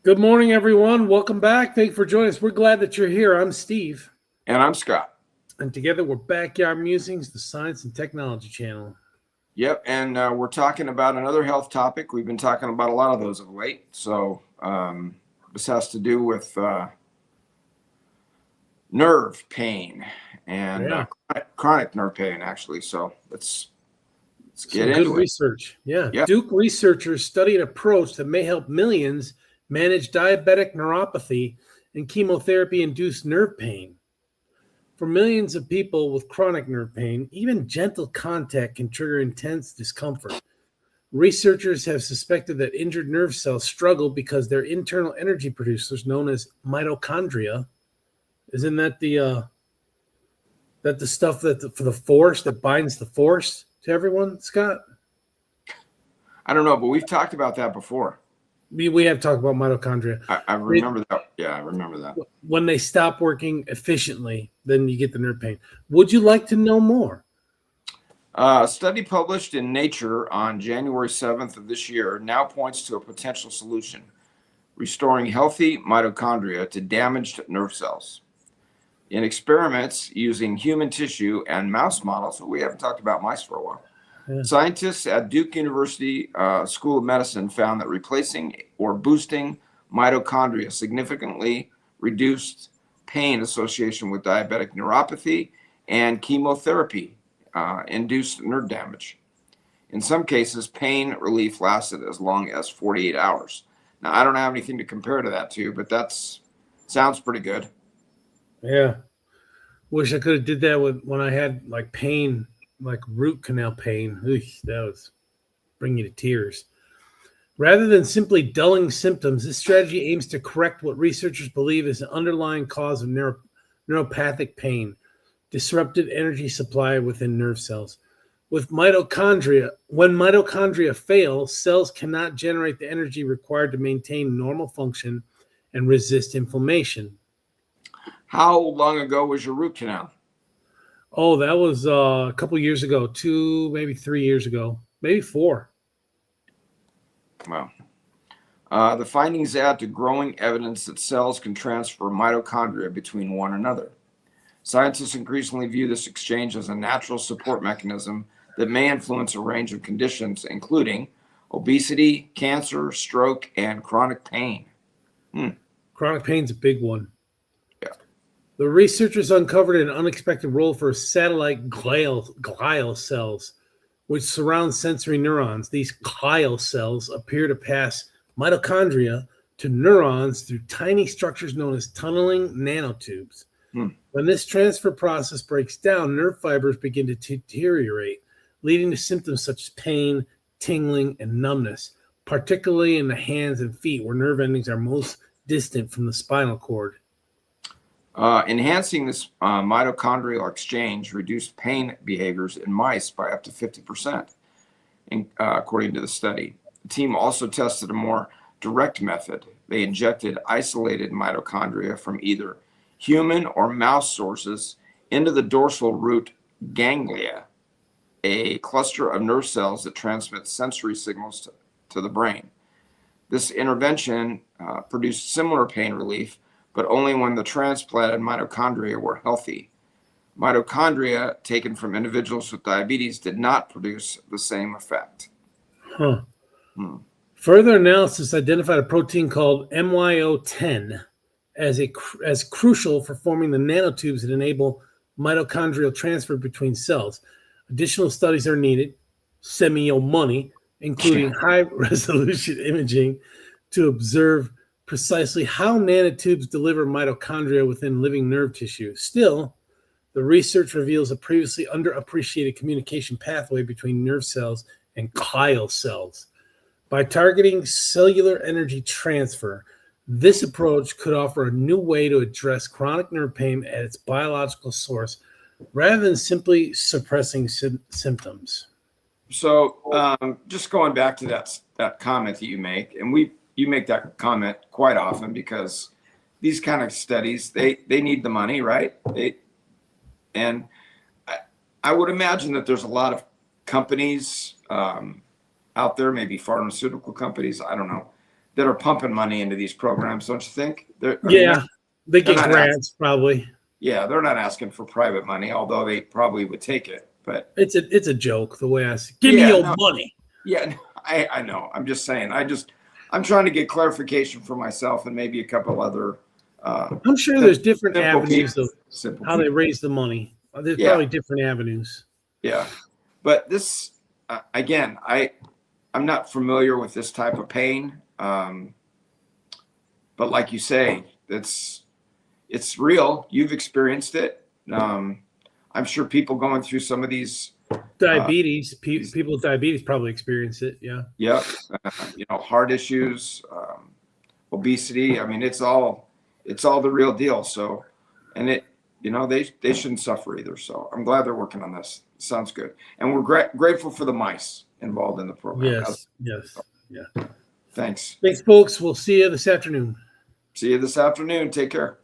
Good morning, everyone. Welcome back. Thank you for joining us. We're glad that you're here. I'm Steve, And I'm Scott. and together we're Backyard Musings, the Science and Technology channel. Yep, and we're talking about another health topic. We've been talking about a lot of those of late. So this has to do with nerve pain and Yeah, chronic nerve pain, actually. So let's get some good into it. research. Yeah, Yep. Duke researchers study an approach that may help millions manage diabetic neuropathy and chemotherapy-induced nerve pain. For millions of people with chronic nerve pain, even gentle contact can trigger intense discomfort. Researchers have suspected that injured nerve cells struggle because their internal energy producers, known as mitochondria, isn't that the stuff for the force that binds the force to everyone, Scott? I don't know, but we've talked about that before. We have talked about mitochondria. I remember that. Yeah, I remember that. When they stop working efficiently, then you get the nerve pain. Would you like to know more? A study published in Nature on January 7th of this year now points to a potential solution: restoring healthy mitochondria to damaged nerve cells. In experiments using human tissue and mouse models, we haven't talked about mice for a while, scientists at Duke University School of Medicine found that replacing or boosting mitochondria significantly reduced pain association with diabetic neuropathy and chemotherapy induced nerve damage. In some cases, pain relief lasted as long as 48 hours. Now, I don't have anything to compare to that to, but sounds pretty good. Yeah. Wish I could have did that when I had like pain, like root canal pain. That was bring you to tears. Rather than simply dulling symptoms, this strategy aims to correct what researchers believe is an underlying cause of neuropathic pain, disrupted energy supply within nerve cells. When mitochondria fail, cells cannot generate the energy required to maintain normal function and resist inflammation. How long ago was your root canal? Oh, that was a couple years ago, 2, maybe 3 years ago, maybe 4. Wow. The findings add to growing evidence that cells can transfer mitochondria between one another. Scientists increasingly view this exchange as a natural support mechanism that may influence a range of conditions, including obesity, cancer, stroke, and chronic pain. Chronic pain's a big one. Yeah. The researchers uncovered an unexpected role for satellite glial cells, which surround sensory neurons. These glial cells appear to pass mitochondria to neurons through tiny structures known as tunneling nanotubes. When this transfer process breaks down, nerve fibers begin to deteriorate, leading to symptoms such as pain, tingling, and numbness, particularly in the hands and feet, where nerve endings are most distant from the spinal cord. Enhancing this mitochondrial exchange reduced pain behaviors in mice by up to 50%, according to the study. The team also tested a more direct method. They injected isolated mitochondria from either human or mouse sources into the dorsal root ganglia, a cluster of nerve cells that transmit sensory signals to the brain. This intervention produced similar pain relief, but only when the transplanted mitochondria were healthy. Mitochondria taken from individuals with diabetes did not produce the same effect. Further analysis identified a protein called MYO10 as crucial for forming the nanotubes that enable mitochondrial transfer between cells. Additional studies are needed, send me your money, including high-resolution imaging to observe precisely how nanotubes deliver mitochondria within living nerve tissue. Still, the research reveals a previously underappreciated communication pathway between nerve cells and glial cells. By targeting cellular energy transfer, this approach could offer a new way to address chronic nerve pain at its biological source rather than simply suppressing symptoms. So just going back to that comment that you make, and you make that comment quite often because these kind of studies, they need the money, right? And I would imagine that there's a lot of companies out there, maybe pharmaceutical companies, I don't know, that are pumping money into these programs, don't you think? Yeah, they get not grants probably. Yeah, they're not asking for private money, although they probably would take it. But it's a joke the way I see. Give me your money. Yeah, I know. I'm just saying. I'm trying to get clarification for myself and maybe a couple other. I'm sure there's different avenues of how they raise the money. There's probably different avenues. Yeah, but this again, I'm not familiar with this type of pain, but like you say, it's real. You've experienced it. I'm sure people going through some of these diabetes, people with diabetes probably experience it. Yeah. Yep. Heart issues, obesity. I mean, it's all the real deal. So, and they shouldn't suffer either. So I'm glad they're working on this. Sounds good. And we're grateful for the mice involved in the program. Yes. Yeah. Thanks, folks. We'll see you this afternoon. See you this afternoon. Take care.